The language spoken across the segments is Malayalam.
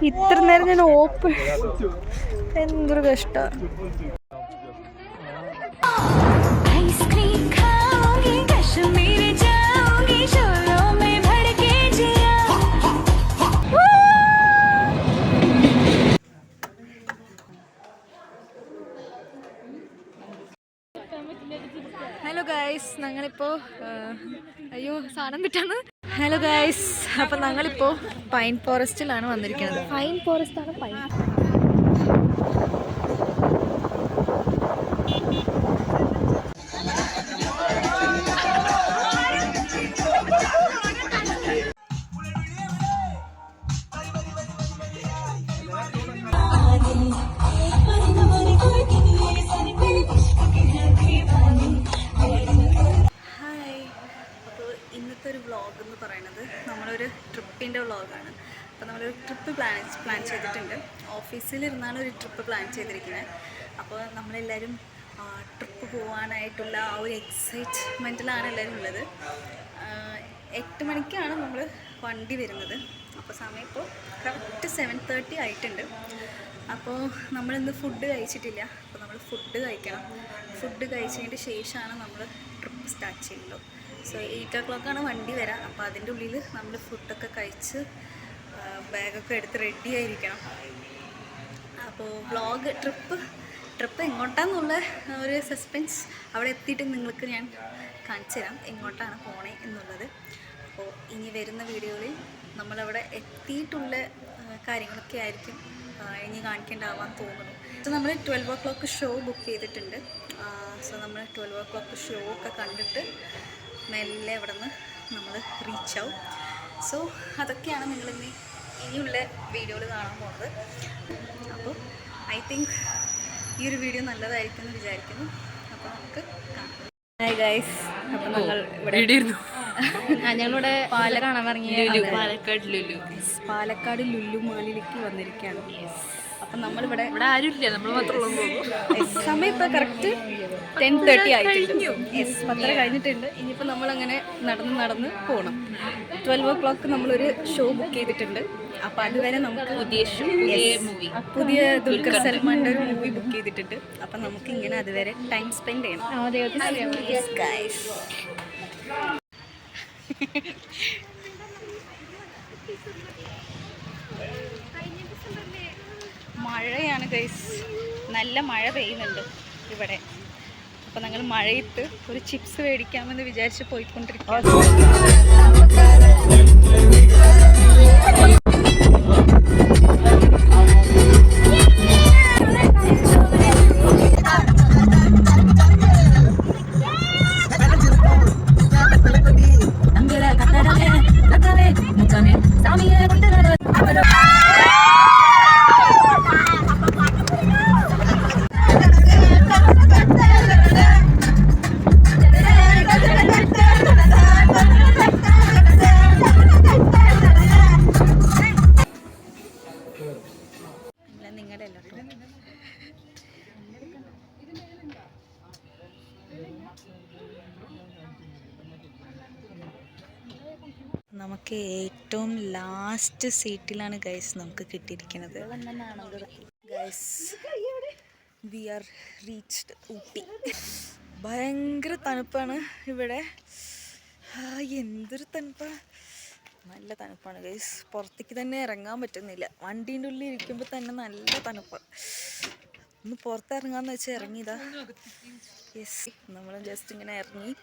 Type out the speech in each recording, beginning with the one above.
ഇത്ര നേരം ഞാൻ ഓപ്പൺ എന്തൊരു കഷ്ട. ഹലോ ഗൈസ്, ഞങ്ങളിപ്പോൾ അയ്യോ സാധനം വിട്ടാണ്. ഹലോ ഗൈസ്, അപ്പം ഞങ്ങളിപ്പോൾ പൈൻ ഫോറസ്റ്റിലാണ് വന്നിരിക്കുന്നത്. പൈൻ ഫോറസ്റ്റ് ആണ്. പൈൻ വ്ളോഗ് എന്ന് പറയുന്നത് നമ്മളൊരു ട്രിപ്പിൻ്റെ വ്ളോഗാണ്. അപ്പോൾ നമ്മളൊരു ട്രിപ്പ് പ്ലാൻ ചെയ്തിട്ടുണ്ട്. ഓഫീസിലിരുന്നാണ് ഒരു ട്രിപ്പ് പ്ലാൻ ചെയ്തിരിക്കുന്നത്. അപ്പോൾ നമ്മളെല്ലാവരും ട്രിപ്പ് പോകാനായിട്ടുള്ള ആ ഒരു എക്സൈറ്റ്മെൻറ്റിലാണ് എല്ലാവരും ഉള്ളത്. 8 മണിക്കാണ് നമ്മൾ വണ്ടി വരുന്നത്. അപ്പോൾ സമയം ഇപ്പോൾ കറക്റ്റ് 7:30 ആയിട്ടുണ്ട്. അപ്പോൾ നമ്മളിന്ന് ഫുഡ് കഴിച്ചിട്ടില്ല. അപ്പോൾ നമ്മൾ ഫുഡ് കഴിക്കണം. ഫുഡ് കഴിച്ചതിൻ്റെ ശേഷമാണ് നമ്മൾ ട്രിപ്പ് സ്റ്റാർട്ട് ചെയ്യുള്ളൂ. സോ 8 o'clock വണ്ടി വരാം. അപ്പോൾ അതിൻ്റെ ഉള്ളിൽ നമ്മൾ ഫുഡൊക്കെ കഴിച്ച് ബാഗൊക്കെ എടുത്ത് റെഡി ആയിരിക്കണം. അപ്പോൾ വ്ളോഗ് ട്രിപ്പ് എങ്ങോട്ടാന്നുള്ള ഒരു സസ്പെൻസ് അവിടെ എത്തിയിട്ട് നിങ്ങൾക്ക് ഞാൻ കാണിച്ചു തരാം എങ്ങോട്ടാണ് പോണേ എന്നുള്ളത്. അപ്പോൾ ഇനി വരുന്ന വീഡിയോയിൽ നമ്മളവിടെ എത്തിയിട്ടുള്ള കാര്യങ്ങളൊക്കെ ആയിരിക്കും ഇനി കാണിക്കേണ്ടാവാൻ തോന്നുന്നു. സോ നമ്മൾ 12 o'clock ഷോ ബുക്ക് ചെയ്തിട്ടുണ്ട്. സോ നമ്മൾ 12 o'clock ഷോ ഒക്കെ കണ്ടിട്ട് മെല്ലെ അവിടെ നിന്ന് നമ്മൾ റീച്ച് ആവും. സോ അതൊക്കെയാണ് നിങ്ങളിന്ന് ഇനിയുള്ള വീഡിയോയിൽ കാണാൻ പോകുന്നത്. അപ്പോൾ ഐ തിങ്ക് ഈ ഒരു വീഡിയോ നല്ലതായിരിക്കും എന്ന് വിചാരിക്കുന്നു. അപ്പോൾ നമുക്ക് കാണാം. ഹായ് ഗൈസ്, അപ്പോൾ ഞങ്ങളിവിടെ കാണാൻ ഇറങ്ങിയ പാലക്കാട് ലുലു മാളിലേക്ക് വന്നിരിക്കുകയാണ്. അപ്പം നമ്മളിവിടെ ആരുമില്ല, നമ്മൾ മാത്രമേ. സമയം ഇപ്പോൾ കറക്റ്റ് 10:30 ആയിട്ടുണ്ട്. 10 കഴിഞ്ഞിട്ടുണ്ട്. ഇനിയിപ്പോൾ നമ്മളങ്ങനെ നടന്ന് പോകണം. 12 o'clock നമ്മളൊരു ഷോ ബുക്ക് ചെയ്തിട്ടുണ്ട്. അപ്പോൾ അതുവരെ നമുക്ക് പുതിയ ദുൽഖർ സൽമാൻ്റെ ഒരു മൂവി ബുക്ക് ചെയ്തിട്ടുണ്ട്. അപ്പം നമുക്ക് ഇങ്ങനെ അതുവരെ ടൈം സ്പെൻഡ് ചെയ്യണം. മഴയാണ് ഗൈസ്, നല്ല മഴ പെയ്യുന്നുണ്ട് ഇവിടെ. അപ്പോൾ ഞങ്ങൾ മഴയത്ത് ഒരു ചിപ്സ് മേടിക്കാമെന്ന് വിചാരിച്ച് പോയിക്കൊണ്ടിരിക്കുകയാണ്. നമുക്ക് ഏറ്റവും ലാസ്റ്റ് സീറ്റിലാണ് ഗൈസ് നമുക്ക് കിട്ടിയിരിക്കുന്നത്. Guys, we are reached Ooty. ഭയങ്കര തണുപ്പാണ് ഇവിടെ. എന്തൊരു തണുപ്പാണ്, നല്ല തണുപ്പാണ് ഗൈസ്. പുറത്തേക്ക് തന്നെ ഇറങ്ങാൻ പറ്റുന്നില്ല. വണ്ടീൻ്റെ ഉള്ളിൽ ഇരിക്കുമ്പോൾ തന്നെ നല്ല തണുപ്പാണ്. ഒന്ന് പുറത്തിറങ്ങാന്ന് വെച്ചാൽ ഇറങ്ങിയതാ. യെസ്, നമ്മൾ ജസ്റ്റ് ഇങ്ങനെ ഇറങ്ങി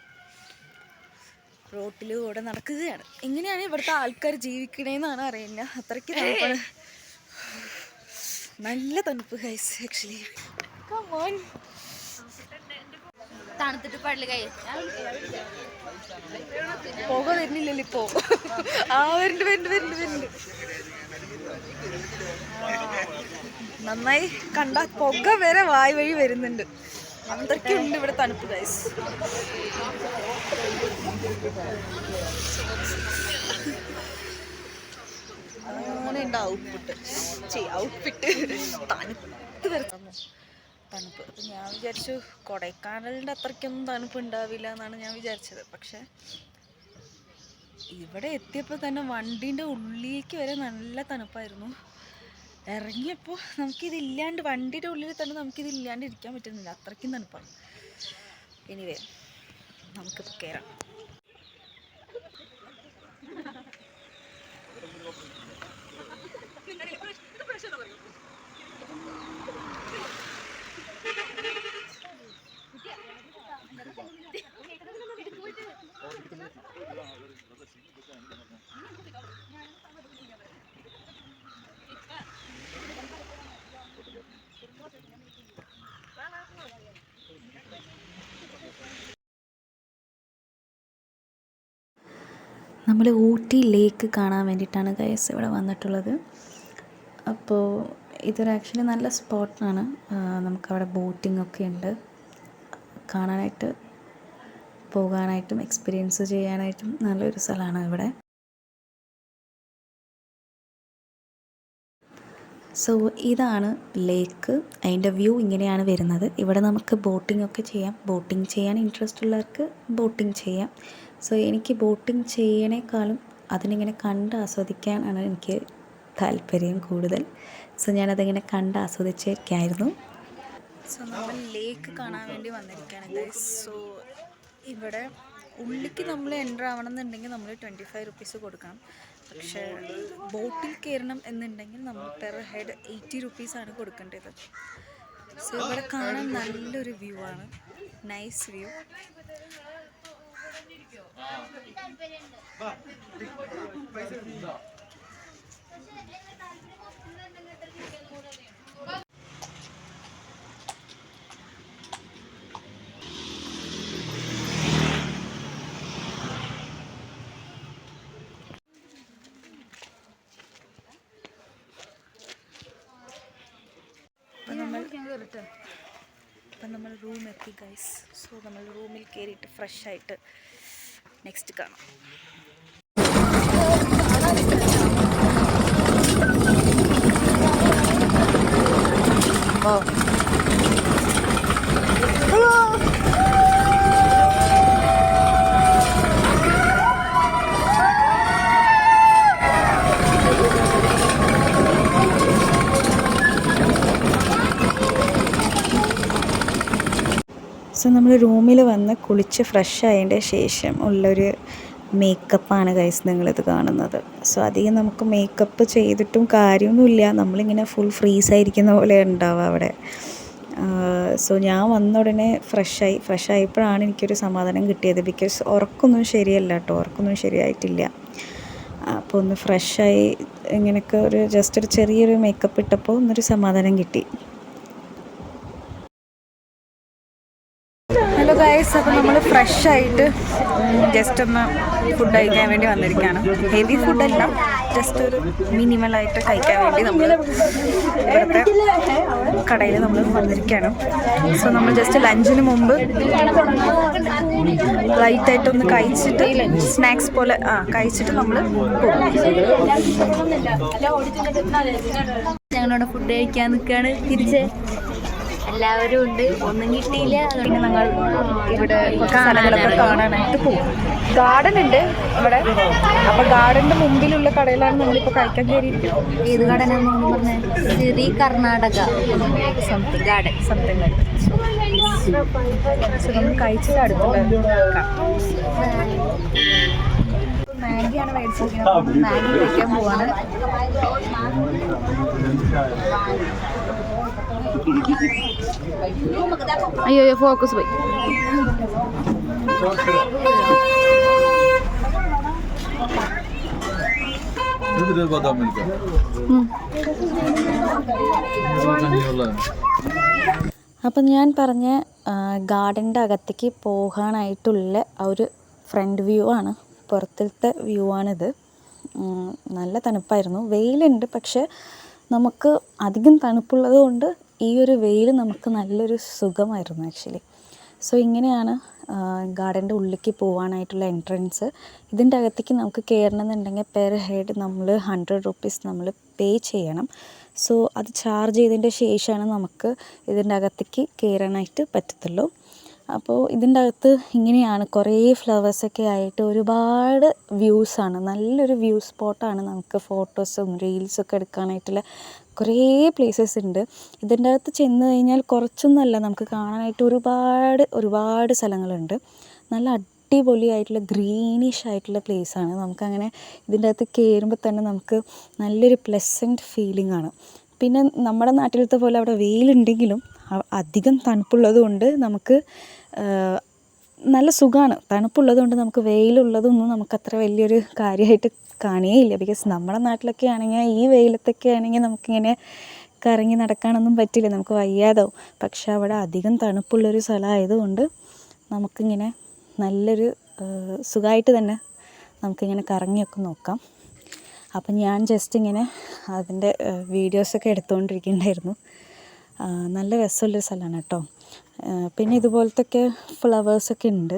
റോട്ടിലൂടെ നടക്കുകയാണ്. എങ്ങനെയാണ് ഇവിടുത്തെ ആൾക്കാർ ജീവിക്കണേന്നാണ് അറിയില്ല. അത്രയ്ക്ക് തണുപ്പാണ്, നല്ല തണുപ്പ് ഗൈസ്. ആക്ച്വലി തണുത്തിട്ട് പോക വരുന്നില്ലല്ലോ ഇപ്പോ. വരുന്നുണ്ട്. നന്നായി കണ്ട പുക വരെ വായ് വഴി വരുന്നുണ്ട്. അത്രയ്ക്കുണ്ട് ഇവിടെ തണുപ്പ് ഗൈസ്. അങ്ങനെയുണ്ട് ഔട്ട്ഫിറ്റ് തണുത്ത് വരുന്നു. തണുപ്പ് അപ്പം ഞാൻ വിചാരിച്ചു കൊടൈക്കനാലിൻ്റെ അത്രയ്ക്കൊന്നും തണുപ്പ് ഉണ്ടാവില്ല എന്നാണ് ഞാൻ വിചാരിച്ചത്. പക്ഷെ ഇവിടെ എത്തിയപ്പോൾ തന്നെ വണ്ടീൻ്റെ ഉള്ളിലേക്ക് വരെ നല്ല തണുപ്പായിരുന്നു. ഇറങ്ങിയപ്പോൾ നമുക്കിതില്ലാണ്ട് വണ്ടിയുടെ ഉള്ളിൽ തന്നെ നമുക്കിതില്ലാണ്ട് ഇരിക്കാൻ പറ്റുന്നില്ല, അത്രയ്ക്കും തണുപ്പാണ്. എനിവേ നമുക്കിപ്പോൾ കയറാം. നമ്മൾ ഊട്ടി ലേക്ക് കാണാൻ വേണ്ടിയിട്ടാണ് ഗൈസ് ഇവിടെ വന്നിട്ടുള്ളത്. അപ്പോൾ ഇതൊരു ആക്ച്വലി നല്ല സ്പോട്ടാണ്. നമുക്കവിടെ ബോട്ടിംഗ് ഒക്കെ ഉണ്ട്. കാണാനായിട്ട് പോകാനായിട്ടും എക്സ്പീരിയൻസ് ചെയ്യാനായിട്ടും നല്ലൊരു സ്ഥലമാണ് ഇവിടെ. സോ ഇതാണ് ലേക്ക്. അതിൻ്റെ വ്യൂ ഇങ്ങനെയാണ് വരുന്നത്. ഇവിടെ നമുക്ക് ബോട്ടിംഗ് ഒക്കെ ചെയ്യാം. ബോട്ടിംഗ് ചെയ്യാൻ ഇൻട്രസ്റ്റ് ഉള്ളവർക്ക് ബോട്ടിംഗ് ചെയ്യാം. സോ എനിക്ക് ബോട്ടിംഗ് ചെയ്യണേക്കാളും അതിനിങ്ങനെ കണ്ട് ആസ്വദിക്കാനാണ് എനിക്ക് താല്പര്യം കൂടുതൽ. സോ ഞാനതിങ്ങനെ കണ്ട് ആസ്വദിച്ചിരിക്കുകയായിരുന്നു. സോ നമ്മൾ ലേക്ക് കാണാൻ വേണ്ടി വന്നിരിക്കുകയാണ് ഗൈസ്. സോ ഇവിടെ ഉള്ളിലേക്ക് നമ്മൾ എൻ്റർ ആവണം എന്നുണ്ടെങ്കിൽ നമ്മൾ 25 റുപ്പീസ് കൊടുക്കണം. പക്ഷേ ബോട്ടിൽ കയറണം എന്നുണ്ടെങ്കിൽ നമ്മൾ പെർ ഹെഡ് 80 റുപ്പീസാണ് കൊടുക്കേണ്ടത്. സോ ഇവിടെ കാണാൻ നല്ലൊരു വ്യൂ ആണ്, നൈസ് വ്യൂ. അപ്പം നമ്മൾ റൂം എത്തി ഗൈസ്. സോ നമ്മൾ റൂമിൽ കയറിയിട്ട് ഫ്രഷ് ആയിട്ട് നെക്സ്റ്റ് കാണാം. സോ നമ്മൾ റൂമിൽ വന്ന് കുളിച്ച് ഫ്രഷ് ആയതിൻ്റെ ശേഷം ഉള്ളൊരു മേക്കപ്പാണ് ഗൈസ് നിങ്ങളിത് കാണുന്നത്. സോ അധികം നമുക്ക് മേക്കപ്പ് ചെയ്തിട്ടും കാര്യമൊന്നുമില്ല, നമ്മളിങ്ങനെ ഫുൾ ഫ്രീസായിരിക്കുന്ന പോലെ ഉണ്ടാവുക അവിടെ. സോ ഞാൻ വന്ന ഉടനെ ഫ്രഷ് ആയപ്പോഴാണ് എനിക്കൊരു സമാധാനം കിട്ടിയത്. ബിക്കോസ് ഉറക്കമൊന്നും ശരിയല്ല കേട്ടോ, ഉറക്കമൊന്നും ശരിയായിട്ടില്ല. അപ്പോൾ ഒന്ന് ഫ്രഷായി ഇങ്ങനെയൊക്കെ ജസ്റ്റ് ഒരു ചെറിയൊരു മേക്കപ്പ് ഇട്ടപ്പോൾ ഒന്നൊരു സമാധാനം കിട്ടി. ഹലോ ഗൈസ്, അപ്പോൾ നമ്മൾ ഫ്രഷായിട്ട് ജസ്റ്റ് ഒന്ന് ഫുഡ് കഴിക്കാൻ വേണ്ടി വന്നിരിക്കുകയാണ്. ഹെവി ഫുഡല്ല, ജസ്റ്റ് ഒരു മിനിമലായിട്ട് കഴിക്കാൻ വേണ്ടി നമ്മൾ ഇവിടുത്തെ കടയിൽ നമ്മൾ വന്നിരിക്കുകയാണ്. സോ നമ്മൾ ജസ്റ്റ് ലഞ്ചിന് മുമ്പ് ലൈറ്റായിട്ടൊന്ന് കഴിച്ചിട്ട് സ്നാക്സ് പോലെ കഴിച്ചിട്ട് നമ്മൾ ഞങ്ങളോട് ഫുഡ് കഴിക്കാൻ നിൽക്കുകയാണ്. തിരിച്ച് എല്ലാവരും ഉണ്ട്, ഒന്നും കിട്ടിയില്ല. പിന്നെ ഞങ്ങൾ ഇവിടെ സ്ഥലങ്ങളൊക്കെ കാണാനായിട്ട് പോകും. ഗാർഡൻ ഉണ്ട് ഇവിടെ. അപ്പോൾ ഗാർഡൻ്റെ മുമ്പിലുള്ള കടയിലാണ് നമ്മളിപ്പോൾ കഴിക്കാൻ കയറിയിരിക്കുന്നത്. ഏത് കടനാണെന്ന് പറഞ്ഞത്? Shri Karnataka something garden. So നമ്മൾ കഴിച്ചത് അടുത്തുള്ള മാഗിയാണ് മേടിച്ചിരിക്കുന്നത്. മാഗി കഴിക്കാൻ പോവാണ്. അയ്യോ ഫോക്കസ് പോയി. അപ്പം ഞാൻ പറഞ്ഞ ഗാർഡൻ്റെ അകത്തേക്ക് പോകാനായിട്ടുള്ള ആ ഒരു ഫ്രണ്ട് വ്യൂ ആണ്, പുറത്തിലത്തെ വ്യൂ ആണിത്. നല്ല തണുപ്പായിരുന്നു, വെയിലുണ്ട്, പക്ഷെ നമുക്ക് അധികം തണുപ്പുള്ളത് കൊണ്ട് ഈ ഒരു വെയിൽ നമുക്ക് നല്ലൊരു സുഖമായിരുന്നു ആക്ച്വലി. സോ ഇങ്ങനെയാണ് ഗാർഡൻ്റെ ഉള്ളിലേക്ക് പോകാനായിട്ടുള്ള എൻട്രൻസ്. ഇതിൻ്റെ അകത്തേക്ക് നമുക്ക് കയറണമെന്നുണ്ടെങ്കിൽ പെർ ഹെഡ് നമ്മൾ 100 റുപ്പീസ് നമ്മൾ പേ ചെയ്യണം. സോ അത് ചാർജ് ചെയ്തതിൻ്റെ ശേഷമാണ് നമുക്ക് ഇതിൻ്റെ അകത്തേക്ക് കയറാനായിട്ട് പറ്റത്തുള്ളൂ. അപ്പോൾ ഇതിൻ്റെ അകത്ത് ഇങ്ങനെയാണ് കുറേ ഫ്ലവേഴ്സൊക്കെ ആയിട്ട് ഒരുപാട് വ്യൂസാണ്, നല്ലൊരു വ്യൂ സ്പോട്ടാണ്. നമുക്ക് ഫോട്ടോസും റീൽസൊക്കെ എടുക്കാനായിട്ടുള്ള കുറേ പ്ലേസസ് ഉണ്ട്. ഇതിൻ്റെ അകത്ത് ചെന്ന് കഴിഞ്ഞാൽ കുറച്ചൊന്നുമല്ല, നമുക്ക് കാണാനായിട്ട് ഒരുപാട് സ്ഥലങ്ങളുണ്ട്. നല്ല അടിപൊളിയായിട്ടുള്ള ഗ്രീനിഷ് ആയിട്ടുള്ള പ്ലേസാണ്. നമുക്കങ്ങനെ ഇതിൻ്റെ അകത്ത് കയറുമ്പോൾ തന്നെ നമുക്ക് നല്ലൊരു പ്ലസൻറ്റ് ഫീലിംഗ് ആണ്. പിന്നെ നമ്മുടെ നാട്ടിലത്തെ പോലെ അവിടെ വെയിലുണ്ടെങ്കിലും അധികം തണുപ്പുള്ളത് കൊണ്ട് നമുക്ക് നല്ല സുഖമാണ്. തണുപ്പുള്ളത് കൊണ്ട് നമുക്ക് വെയിലുള്ളതൊന്നും നമുക്കത്ര വലിയൊരു കാര്യമായിട്ട് കാണുകയില്ല. ബിക്കോസ് നമ്മുടെ നാട്ടിലൊക്കെ ആണെങ്കിൽ ഈ വെയിലത്തൊക്കെ ആണെങ്കിൽ നമുക്കിങ്ങനെ കറങ്ങി നടക്കാനൊന്നും പറ്റില്ല, നമുക്ക് വയ്യാതാവും. പക്ഷെ അവിടെ അധികം തണുപ്പുള്ളൊരു സ്ഥലമായതുകൊണ്ട് നമുക്കിങ്ങനെ നല്ലൊരു സുഖമായിട്ട് തന്നെ നമുക്കിങ്ങനെ കറങ്ങിയൊക്കെ നോക്കാം. അപ്പം ഞാൻ ജസ്റ്റ് ഇങ്ങനെ അതിൻ്റെ വീഡിയോസൊക്കെ എടുത്തുകൊണ്ടിരിക്കുന്നുണ്ടായിരുന്നു. നല്ല രസമുള്ളൊരു സ്ഥലമാണ് കേട്ടോ. പിന്നെ ഇതുപോലത്തെയൊക്കെ ഫ്ലവേഴ്സൊക്കെ ഉണ്ട്.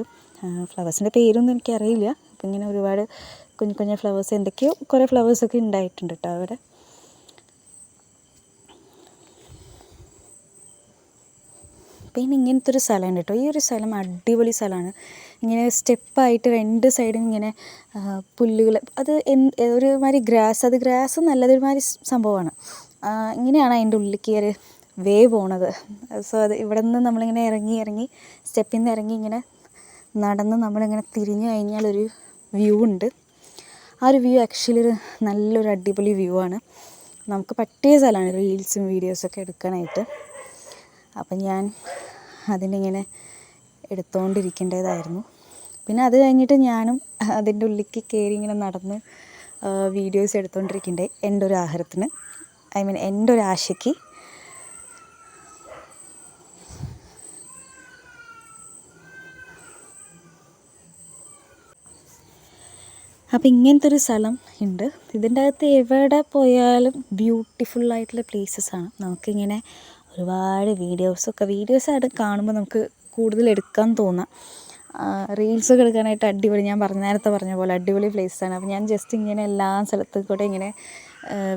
ഫ്ലവേഴ്സിൻ്റെ പേരൊന്നും എനിക്കറിയില്ല. അപ്പം ഇങ്ങനെ ഒരുപാട് കുഞ്ഞു ഫ്ലവേഴ്സ് എന്തൊക്കെയോ കുറേ ഫ്ലവേഴ്സൊക്കെ ഉണ്ടായിട്ടുണ്ട് കേട്ടോ അവിടെ. പിന്നെ ഇങ്ങനത്തെ ഒരു സ്ഥലമുണ്ട് കേട്ടോ. ഈ ഒരു സ്ഥലം അടിപൊളി സ്ഥലമാണ്. ഇങ്ങനെ സ്റ്റെപ്പായിട്ട് രണ്ട് സൈഡും ഇങ്ങനെ പുല്ലുകൾ, അത് ഒരുമാതിരി ഗ്രാസ് നല്ലതൊരുമാതിരി സംഭവമാണ്. ഇങ്ങനെയാണ് അതിൻ്റെ ഉള്ളിലേക്ക് ഒരു വേ പോണത്. സോ അത് ഇവിടെ നിന്ന് നമ്മളിങ്ങനെ ഇറങ്ങി സ്റ്റെപ്പിൽ നിന്ന് ഇറങ്ങി ഇങ്ങനെ നടന്ന് നമ്മളിങ്ങനെ തിരിഞ്ഞു കഴിഞ്ഞാൽ ഒരു വ്യൂ ഉണ്ട്. ആ ഒരു വ്യൂ ആക്ച്വലി നല്ലൊരു അടിപൊളി വ്യൂ ആണ്. നമുക്ക് പറ്റിയ സ്ഥലമാണ് റീൽസും വീഡിയോസൊക്കെ എടുക്കാനായിട്ട്. അപ്പം ഞാൻ അതിനിങ്ങനെ എടുത്തുകൊണ്ടിരിക്കേണ്ടതായിരുന്നു. പിന്നെ അത് കഴിഞ്ഞിട്ട് ഞാനും അതിൻ്റെ ഉള്ളിലേക്ക് കയറി ഇങ്ങനെ നടന്ന് വീഡിയോസ് എടുത്തുകൊണ്ടിരിക്കണ്ടേ എൻ്റെ ഒരു ആഹാരത്തിന്, എൻ്റെ ഒരു ആശയ്ക്ക്. അപ്പോൾ ഇങ്ങനത്തെ ഒരു സ്ഥലം ഉണ്ട്. ഇതിൻ്റെ അകത്ത് എവിടെ പോയാലും ബ്യൂട്ടിഫുള്ളായിട്ടുള്ള പ്ലേസസ്സാണ്. നമുക്കിങ്ങനെ ഒരുപാട് വീഡിയോസ് ആയിട്ട് കാണുമ്പോൾ നമുക്ക് കൂടുതൽ എടുക്കാൻ തോന്നാം. റീൽസൊക്കെ എടുക്കാനായിട്ട് അടിപൊളി, ഞാൻ നേരത്തെ പറഞ്ഞ പോലെ അടിപൊളി പ്ലേസാണ്. അപ്പോൾ ഞാൻ ജസ്റ്റ് ഇങ്ങനെ എല്ലാ സ്ഥലത്തും കൂടെ ഇങ്ങനെ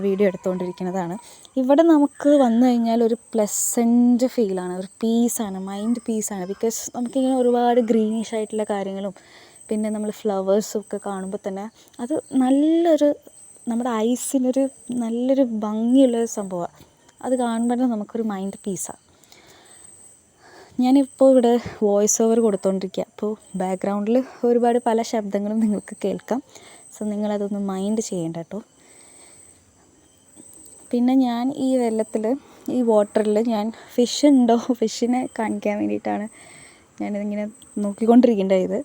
വീഡിയോ എടുത്തുകൊണ്ടിരിക്കുന്നതാണ്. ഇവിടെ നമുക്ക് വന്നു കഴിഞ്ഞാൽ ഒരു പ്ലസൻറ്റ് ഫീലാണ്, ഒരു പീസാണ്, മൈൻഡ് പീസാണ്. ബിക്കോസ് നമുക്കിങ്ങനെ ഒരുപാട് ഗ്രീനിഷ് ആയിട്ടുള്ള കാര്യങ്ങളും പിന്നെ നമ്മൾ ഫ്ലവേഴ്സൊക്കെ കാണുമ്പോൾ തന്നെ അത് നമ്മുടെ ഐസിനൊരു നല്ലൊരു ഭംഗിയുള്ളൊരു സംഭവമാണ്. അത് കാണുമ്പോൾ തന്നെ നമുക്കൊരു മൈൻഡ് പീസാണ്. ഞാനിപ്പോൾ ഇവിടെ വോയിസ് ഓവർ കൊടുത്തുകൊണ്ടിരിക്കുക. അപ്പോൾ ബാക്ക്ഗ്രൗണ്ടിൽ ഒരുപാട് പല ശബ്ദങ്ങളും നിങ്ങൾക്ക് കേൾക്കാം. സോ നിങ്ങളതൊന്നും മൈൻഡ് ചെയ്യേണ്ട കേട്ടോ. പിന്നെ ഞാൻ ഈ ഈ വാട്ടറിൽ ഞാൻ ഫിഷിനെ കാണിക്കാൻ വേണ്ടിയിട്ടാണ് ഞാനിതിങ്ങനെ നോക്കിക്കൊണ്ടിരിക്കേണ്ടത്.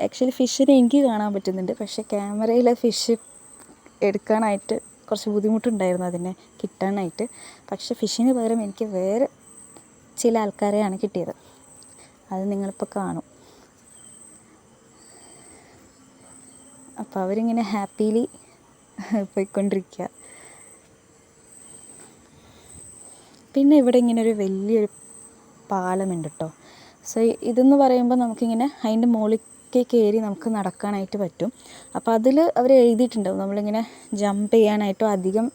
ആക്ച്വലി ഫിഷിനെ എനിക്ക് കാണാൻ പറ്റുന്നുണ്ട്, പക്ഷേ ക്യാമറയിൽ ഫിഷ് എടുക്കാനായിട്ട് കുറച്ച് ബുദ്ധിമുട്ടുണ്ടായിരുന്നു അതിനെ കിട്ടാനായിട്ട്. പക്ഷേ ഫിഷിന് പകരം എനിക്ക് വേറെ ചില ആൾക്കാരെയാണ് കിട്ടിയത്. അത് നിങ്ങളിപ്പോൾ കാണും. അപ്പോൾ അവരിങ്ങനെ ഹാപ്പിലി പോയിക്കൊണ്ടിരിക്കുക. പിന്നെ ഇവിടെ ഇങ്ങനെ ഒരു വലിയൊരു പാലമുണ്ട് കേട്ടോ. സോ ഇതെന്ന് പറയുമ്പോൾ നമുക്കിങ്ങനെ അതിൻ്റെ മുകളിൽ കയറി നമുക്ക് നടക്കാനായിട്ട് പറ്റും. അപ്പോൾ അതിൽ അവർ എഴുതിയിട്ടുണ്ടാവും നമ്മളിങ്ങനെ ജമ്പ് ചെയ്യാനായിട്ടോ അധികം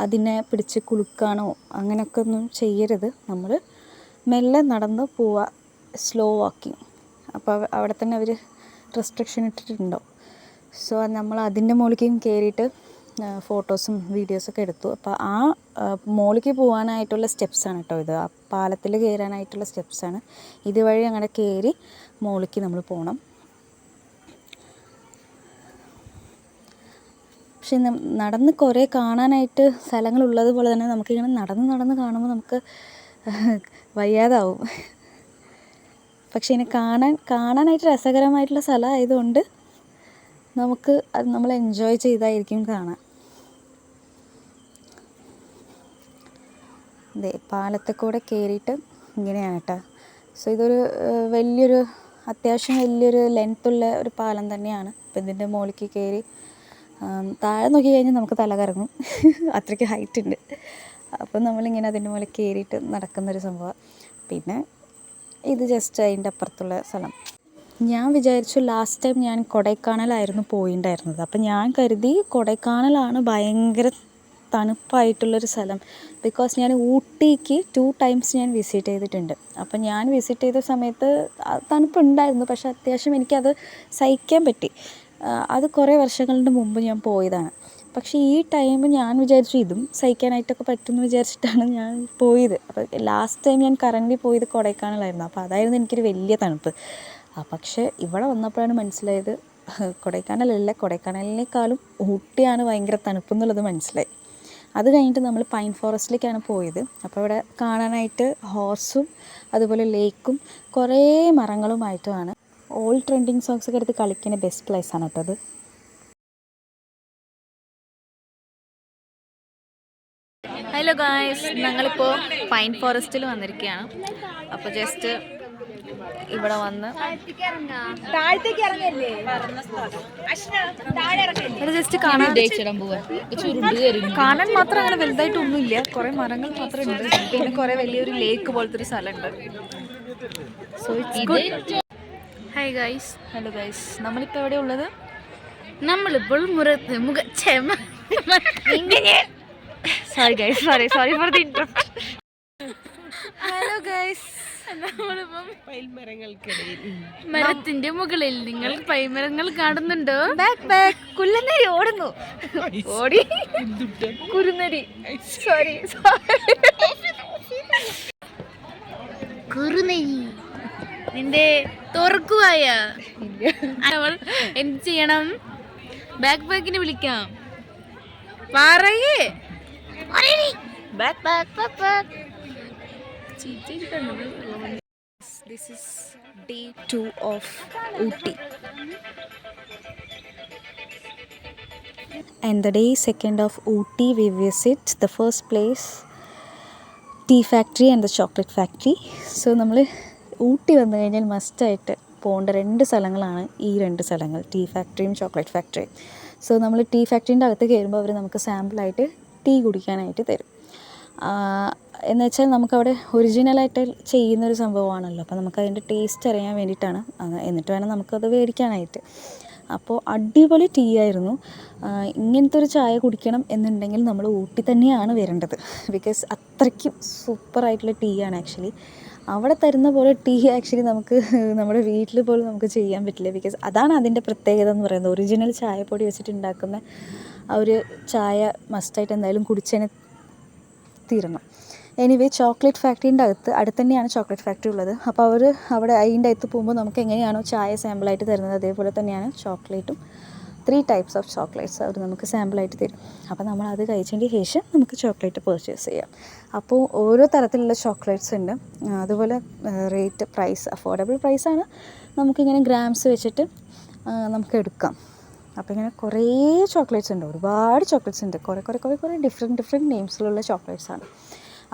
അതിനെ പിടിച്ച് കുലുക്കാനോ അങ്ങനെയൊക്കെ ഒന്നും ചെയ്യരുത്. നമ്മൾ മെല്ലെ നടന്ന് പോവുക, സ്ലോ വാക്കിങ്. അപ്പോൾ അവിടെ തന്നെ അവർ റെസ്ട്രിക്ഷൻ ഇട്ടിട്ടുണ്ടാവും. സോ നമ്മൾ അതിൻ്റെ മുകളിലേക്കും കയറിയിട്ട് ഫോട്ടോസും വീഡിയോസൊക്കെ എടുത്തു. അപ്പോൾ ആ മുകളിലേക്ക് പോകാനായിട്ടുള്ള സ്റ്റെപ്സാണ് കേട്ടോ ഇത്. ആ പാലത്തിൽ കയറാനായിട്ടുള്ള സ്റ്റെപ്സാണ്. ഇതുവഴി അങ്ങനെ കയറി മുകളിലേക്ക് നമ്മൾ പോകണം. പക്ഷെ നടന്ന് കുറേ കാണാനായിട്ട് സ്ഥലങ്ങളുള്ളത് പോലെ തന്നെ നമുക്കിങ്ങനെ നടന്ന് കാണുമ്പോൾ നമുക്ക് വയ്യാതാവും. പക്ഷേ ഇങ്ങനെ കാണാനായിട്ട് രസകരമായിട്ടുള്ള സ്ഥലമായതുകൊണ്ട് നമുക്ക് അത് നമ്മൾ എൻജോയ് ചെയ്തായിരിക്കും കാണാൻ. അതെ, പാലത്തിൽ കൂടെ കയറിയിട്ട് ഇങ്ങനെയാണ് കേട്ടോ. സോ ഇതൊരു അത്യാവശ്യം വലിയൊരു ലെങ്ത്തുള്ള ഒരു പാലം തന്നെയാണ്. അപ്പോൾ ഇതിൻ്റെ മുകളിലേക്ക് കയറി താഴെ നോക്കി കഴിഞ്ഞാൽ നമുക്ക് തല കറങ്ങും, അത്രയ്ക്ക് ഹൈറ്റ് ഉണ്ട്. അപ്പോൾ നമ്മളിങ്ങനെ അതിൻ്റെ മുകളിൽ കയറിയിട്ട് നടക്കുന്നൊരു സംഭവം. പിന്നെ ഇത് ജസ്റ്റ് അതിൻ്റെ അപ്പുറത്തുള്ള സ്ഥലം. ഞാൻ വിചാരിച്ചു ലാസ്റ്റ് ടൈം ഞാൻ കൊടൈക്കനാലായിരുന്നു പോയിട്ടുണ്ടായിരുന്നത്. അപ്പം ഞാൻ കരുതി കൊടൈക്കനാലാണ് ഭയങ്കര തണുപ്പായിട്ടുള്ളൊരു സ്ഥലം. ബിക്കോസ് ഞാൻ ഊട്ടിക്ക് 2 ടൈംസ് ഞാൻ വിസിറ്റ് ചെയ്തിട്ടുണ്ട്. അപ്പം ഞാൻ വിസിറ്റ് ചെയ്ത സമയത്ത് തണുപ്പുണ്ടായിരുന്നു, പക്ഷേ അത്യാവശ്യം എനിക്കത് സഹിക്കാൻ പറ്റി. അത് കുറേ വർഷങ്ങളുടെ മുമ്പ് ഞാൻ പോയതാണ്. പക്ഷേ ഈ ടൈം ഞാൻ വിചാരിച്ചു ഇതും സഹിക്കാനായിട്ടൊക്കെ പറ്റുമെന്ന് വിചാരിച്ചിട്ടാണ് ഞാൻ പോയത്. അപ്പോൾ ലാസ്റ്റ് ടൈം ഞാൻ കറൻലി പോയത് കൊടൈക്കനാലായിരുന്നു. അപ്പോൾ അതായിരുന്നു എനിക്കൊരു വലിയ തണുപ്പ്. പക്ഷേ ഇവിടെ വന്നപ്പോഴാണ് മനസ്സിലായത് കൊടൈക്കനാലല്ല, കൊടൈക്കനാലിനേക്കാളും ഊട്ടിയാണ് ഭയങ്കര തണുപ്പെന്നുള്ളത് മനസ്സിലായി. അത് കഴിഞ്ഞിട്ട് നമ്മൾ പൈൻ ഫോറസ്റ്റിലേക്കാണ് പോയത്. അപ്പോൾ ഇവിടെ കാണാനായിട്ട് ഹോർസും അതുപോലെ ലേക്കും കുറേ മരങ്ങളുമായിട്ടുമാണ്. ഓൾ ട്രെൻഡിങ് സോങ്സൊക്കെ എടുത്ത് കളിക്കുന്ന ബെസ്റ്റ് പ്ലേസാണ് കേട്ടോ അത്. ഹലോ ഗായ്സ്, ഞങ്ങളിപ്പോൾ പൈൻ ഫോറസ്റ്റിൽ വന്നിരിക്കുകയാണ്. അപ്പോൾ ജസ്റ്റ് ഇവിടെ വന്ന് ജസ്റ്റ് കാണാൻ മാത്രം അങ്ങനെ വലുതായിട്ടൊന്നുമില്ല. കുറേ മരങ്ങൾ മാത്രമേ ഉണ്ട്. പിന്നെ കുറേ വലിയൊരു ലേക്ക് പോലത്തെ ഒരു സ്ഥലമുണ്ട്. So it's good. Hi guys. Hello guys, നമ്മളിപ്പോൾ എവിടെ ഉള്ളത്? നമ്മളിപ്പോൾ sorry guys, sorry for the interruption. Hello guys, മരത്തിന്റെ മുകളിൽ നിങ്ങൾ പൈമരങ്ങൾ കാണുന്നുണ്ടോ? കുല്ലനരി ഓടുന്നു. ഓടി കുരുനരി. സോറി കുറുനരി നിന്റെ തുറക്കുവായ അവൾ എന്ത് ചെയ്യണം? ബാക്ക് പാക്കിനെ വിളിക്കാം. പറയേ This is day 2 of Ooty. And the day 2nd of Ooty we visit the first place, tea factory and the chocolate factory. So നമ്മൾ ഊട്ടി വന്നു കഴിഞ്ഞാൽ മസ്റ്റായിട്ട് പോകേണ്ട 2 സ്ഥലങ്ങളാണ് ഈ 2 സ്ഥലങ്ങൾ, ടീ ഫാക്ടറിയും ചോക്ലേറ്റ് ഫാക്ടറിയും. സോ നമ്മൾ ടീ ഫാക്ടറിൻ്റെ അകത്ത് കയറുമ്പോൾ അവർ നമുക്ക് സാമ്പിളായിട്ട് ടീ കുടിക്കാനായിട്ട് തരും. എന്ന് വെച്ചാൽ നമുക്കവിടെ ഒറിജിനലായിട്ട് ചെയ്യുന്നൊരു സംഭവമാണല്ലോ. അപ്പോൾ നമുക്കതിൻ്റെ ടേസ്റ്റ് അറിയാൻ വേണ്ടിയിട്ടാണ്, എന്നിട്ട് വേണം നമുക്കത് മേടിക്കാനായിട്ട്. അപ്പോൾ അടിപൊളി ടീ ആയിരുന്നു. ഇങ്ങനത്തെ ഒരു ചായ കുടിക്കണം എന്നുണ്ടെങ്കിൽ നമ്മൾ ഊട്ടി തന്നെയാണ് വരേണ്ടത്. ബിക്കോസ് അത്രയ്ക്കും സൂപ്പറായിട്ടുള്ള ടീ ആണ് ആക്ച്വലി. അവിടെ തരുന്ന പോലെ ടീ ആക്ച്വലി നമുക്ക് നമ്മുടെ വീട്ടിൽ പോലും നമുക്ക് ചെയ്യാൻ പറ്റില്ല. ബിക്കോസ് അതാണ് അതിൻ്റെ പ്രത്യേകത എന്ന് പറയുന്നത്. ഒറിജിനൽ ചായപ്പൊടി വെച്ചിട്ട് ഉണ്ടാക്കുന്ന ആ ഒരു ചായ മസ്റ്റായിട്ട് എന്തായാലും കുടിച്ചതിന് തീരണം. എനിവേ, ചോക്ലേറ്റ് ഫാക്ടറിൻ്റെ അടുത്ത് തന്നെയാണ് ചോക്ലേറ്റ് ഫാക്ടറി ഉള്ളത്. അപ്പോൾ അവർ അവിടെ അതിൻ്റെ അകത്ത് പോകുമ്പോൾ നമുക്ക് എങ്ങനെയാണോ ചായ സാമ്പിളായിട്ട് തരുന്നത് അതേപോലെ തന്നെയാണ് ചോക്ലേറ്റും. 3 ടൈപ്സ് ഓഫ് ചോക്ലേറ്റ്സ് അവർ നമുക്ക് സാമ്പിളായിട്ട് തരും. അപ്പോൾ നമ്മൾ അത് കഴിച്ചതിന് ശേഷം നമുക്ക് ചോക്ലേറ്റ് പർച്ചേസ് ചെയ്യാം. അപ്പോൾ ഓരോ തരത്തിലുള്ള ചോക്ലേറ്റ്സ് ഉണ്ട്. അതുപോലെ റേറ്റ്, പ്രൈസ് അഫോർഡബിൾ പ്രൈസാണ്. നമുക്കിങ്ങനെ ഗ്രാംസ് വെച്ചിട്ട് നമുക്ക് എടുക്കാം. അപ്പോൾ ഇങ്ങനെ കുറേ ചോക്ലേറ്റ്സ് ഉണ്ട്, ഒരുപാട് ചോക്ലേറ്റ്സ് ഉണ്ട്. കുറേ ഡിഫറെൻറ്റ് നെയിംസിലുള്ള ചോക്ലേറ്റ്സാണ്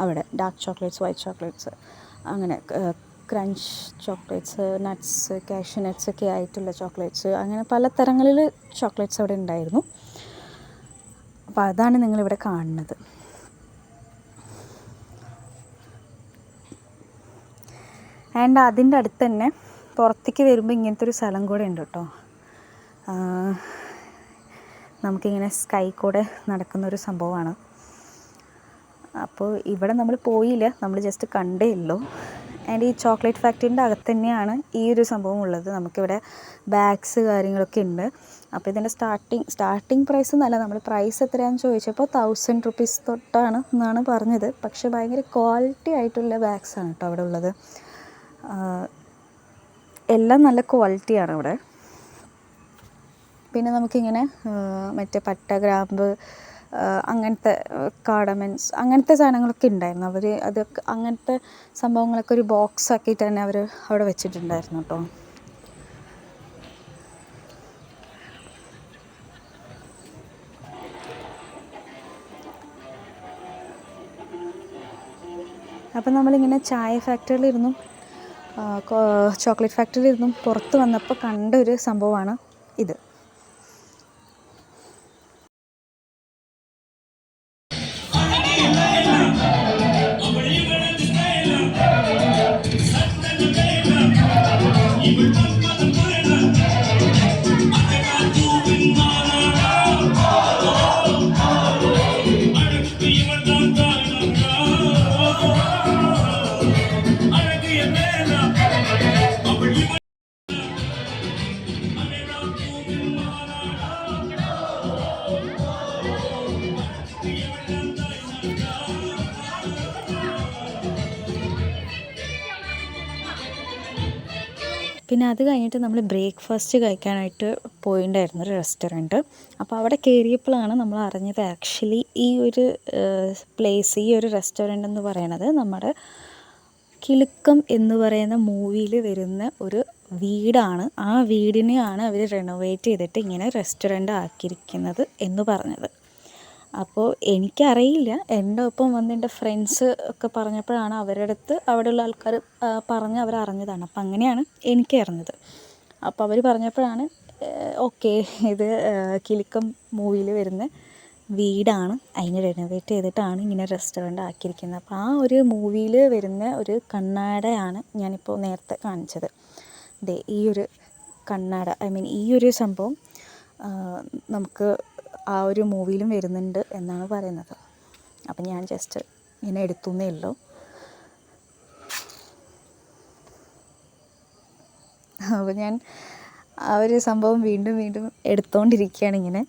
അവിടെ. ഡാർക്ക് ചോക്ലേറ്റ്സ്, വൈറ്റ് ചോക്ലേറ്റ്സ്, അങ്ങനെ crunch chocolates, nuts, cashew nuts ഒക്കെ ആയിട്ടുള്ള ചോക്ലേറ്റ്സ്, അങ്ങനെ പല തരങ്ങളിൽ ചോക്ലേറ്റ്സ് അവിടെ ഉണ്ടായിരുന്നു. അപ്പോൾ അതാണ് നിങ്ങളിവിടെ കാണുന്നത്. ആൻഡ് അതിൻ്റെ അടുത്ത് തന്നെ പുറത്തേക്ക് വരുമ്പോൾ ഇങ്ങനത്തെ ഒരു സ്ഥലം കൂടെ ഉണ്ട് കേട്ടോ. നമുക്കിങ്ങനെ സ്കൈ കൂടെ നടക്കുന്നൊരു സംഭവമാണ്. അപ്പോൾ ഇവിടെ നമ്മൾ പോയില്ല, നമ്മൾ ജസ്റ്റ് കണ്ടേ ഉള്ളൂ. ആൻഡ് ഈ ചോക്ലേറ്റ് ഫാക്ടറിൻ്റെ അകത്ത് തന്നെയാണ് ഈ ഒരു സംഭവം ഉള്ളത്. നമുക്കിവിടെ ബാഗ്സ് കാര്യങ്ങളൊക്കെ ഉണ്ട്. അപ്പോൾ ഇതിൻ്റെ സ്റ്റാർട്ടിങ് പ്രൈസ് എന്നല്ല, നമ്മൾ പ്രൈസ് എത്രയാണെന്ന് ചോദിച്ചപ്പോൾ 1000 rupees തൊട്ടാണ് എന്നാണ് പറഞ്ഞത്. പക്ഷേ ഭയങ്കര ക്വാളിറ്റി ആയിട്ടുള്ള ബാഗ്സാണ് കേട്ടോ അവിടെ ഉള്ളത്. എല്ലാം നല്ല ക്വാളിറ്റിയാണ് ഇവിടെ. പിന്നെ നമുക്കിങ്ങനെ മറ്റേ പട്ട, ഗ്രാമ്പ്, അങ്ങനത്തെ കാർഡമൻസ്, അങ്ങനത്തെ സാധനങ്ങളൊക്കെ ഉണ്ടായിരുന്നു. അവർ അതൊക്കെ അങ്ങനത്തെ സംഭവങ്ങളൊക്കെ ഒരു ബോക്സ് ആക്കിയിട്ട് തന്നെ അവർ അവിടെ വെച്ചിട്ടുണ്ടായിരുന്നു കേട്ടോ. അപ്പം നമ്മളിങ്ങനെ ചായ ഫാക്ടറിയിലിരുന്നും ചോക്ലേറ്റ് ഫാക്ടറിയിലിരുന്നും പുറത്ത് വന്നപ്പോൾ കണ്ട ഒരു സംഭവമാണ് ഇത്. പിന്നെ അത് കഴിഞ്ഞിട്ട് നമ്മൾ ബ്രേക്ക്ഫാസ്റ്റ് കഴിക്കാനായിട്ട് പോയിട്ടുണ്ടായിരുന്നു ഒരു റെസ്റ്റോറൻറ്റ്. അപ്പോൾ അവിടെ കയറിയപ്പോഴാണ് നമ്മൾ അറിഞ്ഞത് ആക്ച്വലി ഈ ഒരു പ്ലേസ്, ഈ ഒരു റെസ്റ്റോറൻ്റ് എന്ന് പറയുന്നത് നമ്മുടെ കിലുക്കം എന്ന് പറയുന്ന മൂവിയിൽ വരുന്ന ഒരു വീടാണ്. ആ വീടിനെയാണ് അവർ റെനോവേറ്റ് ചെയ്തിട്ട് ഇങ്ങനെ റെസ്റ്റോറൻ്റ് ആക്കിയിരിക്കുന്നത് എന്ന് പറഞ്ഞത്. അപ്പോൾ എനിക്കറിയില്ല, എൻ്റെ ഒപ്പം വന്ന് എൻ്റെ ഫ്രണ്ട്സ് ഒക്കെ പറഞ്ഞപ്പോഴാണ് അവരുടെ അടുത്ത് അവിടെയുള്ള ആൾക്കാർ പറഞ്ഞ് അവരറിഞ്ഞതാണ്. അപ്പം അങ്ങനെയാണ് എനിക്ക് അറിഞ്ഞത്. അപ്പോൾ അവർ പറഞ്ഞപ്പോഴാണ് ഓക്കെ ഇത് കിലുക്കം മൂവിയിൽ വരുന്ന വീടാണ്, അതിനെ റെനോവേറ്റ് ചെയ്തിട്ടാണ് ഇങ്ങനെ റെസ്റ്റോറൻ്റ് ആക്കിയിരിക്കുന്നത്. അപ്പോൾ ആ ഒരു മൂവിയിൽ വരുന്ന ഒരു കണ്ണാടയാണ് ഞാനിപ്പോൾ നേരത്തെ കാണിച്ചത്. ഈ ഒരു കണ്ണാട, ഐ മീൻ ഈ ഒരു സംഭവം നമുക്ക് ആ ഒരു മൂവിയിലും വരുന്നുണ്ട് എന്നാണ് പറയുന്നത്. അപ്പം ഞാൻ ജസ്റ്റ് ഇങ്ങനെ എടുത്തുന്നേ ഉള്ളൂ. അപ്പോൾ ഞാൻ ആ ഒരു സംഭവം വീണ്ടും വീണ്ടും എടുത്തുകൊണ്ടിരിക്കുകയാണ് ഇങ്ങനെ.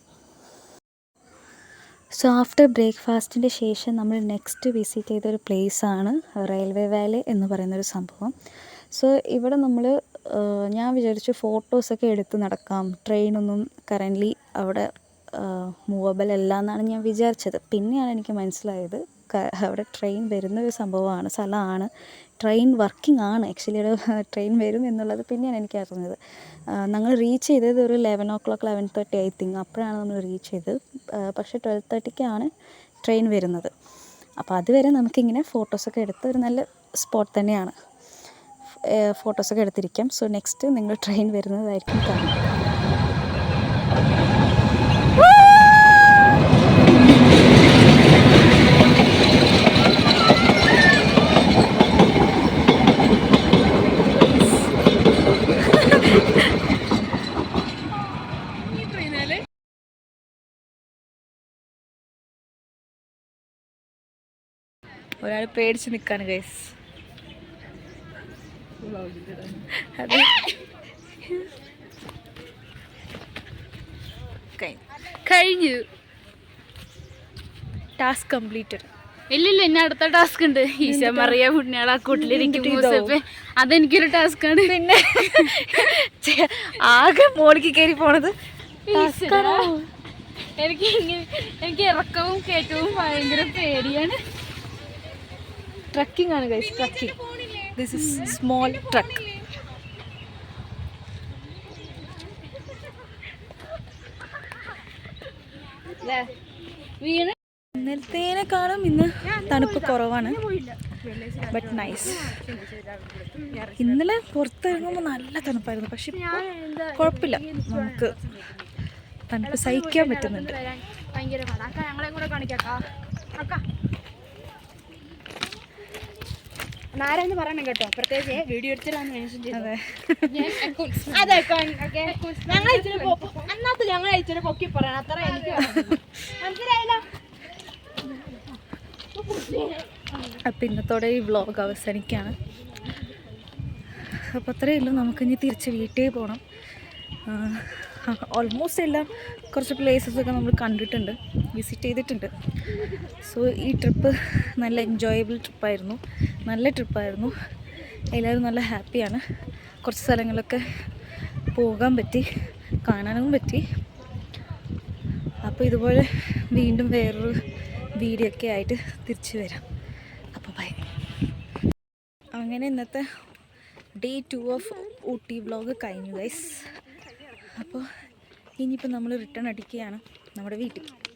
സോ ആഫ്റ്റർ ബ്രേക്ക്ഫാസ്റ്റിൻ്റെ ശേഷം നമ്മൾ നെക്സ്റ്റ് വിസിറ്റ് ചെയ്തൊരു പ്ലേസാണ് റെയിൽവേ വാലി എന്ന് പറയുന്നൊരു സംഭവം. സോ ഇവിടെ നമ്മൾ ഞാൻ വിചാരിച്ചു ഫോട്ടോസൊക്കെ എടുത്ത് നടക്കാം, ട്രെയിനൊന്നും കറൻ്റ്ലി അവിടെ മൂവബിൾ അല്ല എന്നാണ് ഞാൻ വിചാരിച്ചത്. പിന്നെയാണ് എനിക്ക് മനസ്സിലായത് അവിടെ ട്രെയിൻ വരുന്നൊരു സംഭവമാണ്, സ്ഥലമാണ്, ട്രെയിൻ വർക്കിംഗ് ആണ്. ആക്ച്വലി അവിടെ ട്രെയിൻ വരും എന്നുള്ളത് പിന്നെയാണ് എനിക്ക് അറിഞ്ഞത്. ഞങ്ങൾ റീച്ച് ചെയ്തത് ഒരു 11 o'clock 11:30 ഐ തിങ്ക്, അപ്പോഴാണ് നമ്മൾ റീച്ച് ചെയ്തത്. പക്ഷേ 12:30ക്കാണ് ട്രെയിൻ വരുന്നത്. അപ്പോൾ അതുവരെ നമുക്കിങ്ങനെ ഫോട്ടോസൊക്കെ എടുത്ത് ഒരു നല്ല സ്പോട്ട് തന്നെയാണ്, ഫോട്ടോസൊക്കെ എടുത്തിരിക്കാം. സോ നെക്സ്റ്റ് നിങ്ങൾ ട്രെയിൻ വരുന്നതായിരിക്കും കാണുന്നത്. ഒരാൾ പേടിച്ച് നിൽക്കാണ് ഗൈസ്. അത് കഴിഞ്ഞു, ടാസ്ക് കംപ്ലീറ്റഡ്. ഇല്ലില്ല, ഇനി അടുത്ത ടാസ്ക് ഉണ്ട്. ഈശ മറിയ പുണ്യാള കൂട്ടിലിരിക്കും, അതെനിക്കൊരു ടാസ്ക് ആണ്. പിന്നെ ആകെ മോളിക്ക് കയറി പോണത് എനിക്ക് ഇറക്കവും കയറ്റവും ഭയങ്കര പേടിയാണ്. ട്രക്കിംഗ് ആണ് guys, trekking. This is small trek. ഇന്നലത്തേനേക്കാളും ഇന്ന് തണുപ്പ് കുറവാണ്, ബട്ട് നൈസ്. ഇന്നലെ പുറത്തിറങ്ങുമ്പോൾ നല്ല തണുപ്പായിരുന്നു, പക്ഷെ ഇപ്പോൾ കുഴപ്പമില്ല, നമുക്ക് തണുപ്പ് സഹിക്കാൻ പറ്റുന്നുണ്ട്. ആരാന്ന് പറയണം കേട്ടോ, പ്രത്യേകിച്ച് വീഡിയോ എടുത്തിട്ടാണ് മെൻഷൻ ചെയ്തത്. അന്നത്തെ ഞങ്ങൾ അയച്ചിട്ട് പൊക്കി പറയണം, അത്ര എനിക്ക് മനസ്സിലായില്ല. അപ്പം ഇന്നത്തോടെ ഈ വ്ളോഗ് അവസാനിക്കുകയാണ്. അപ്പോൾ അത്രയേ ഉള്ളൂ, നമുക്കിനി തിരിച്ച് വീട്ടിൽ പോകണം. ഓൾമോസ്റ്റ് എല്ലാം കുറച്ച് പ്ലേസസൊക്കെ നമ്മൾ കണ്ടിട്ടുണ്ട്, വിസിറ്റ് ചെയ്തിട്ടുണ്ട്. സോ ഈ ട്രിപ്പ് നല്ല എൻജോയബിൾ ട്രിപ്പായിരുന്നു, നല്ല ട്രിപ്പായിരുന്നു. എല്ലാവരും നല്ല ഹാപ്പിയാണ്. കുറച്ച് സ്ഥലങ്ങളൊക്കെ പോകാൻ പറ്റി, കാണാനും പറ്റി. അപ്പോൾ ഇതുപോലെ വീണ്ടും വേറൊരു വീഡിയോ ഒക്കെ ആയിട്ട് തിരിച്ചു വരാം. അപ്പോൾ ബൈ. അങ്ങനെ ഇന്നത്തെ ഡേ 2 ഓഫ് ഊട്ടി വ്ളോഗ് കഴിഞ്ഞു ഗൈസ്. അപ്പോൾ ഇനിയിപ്പോൾ നമ്മൾ റിട്ടേൺ അടിക്കുകയാണ് നമ്മുടെ വീട്ടിലേക്ക്.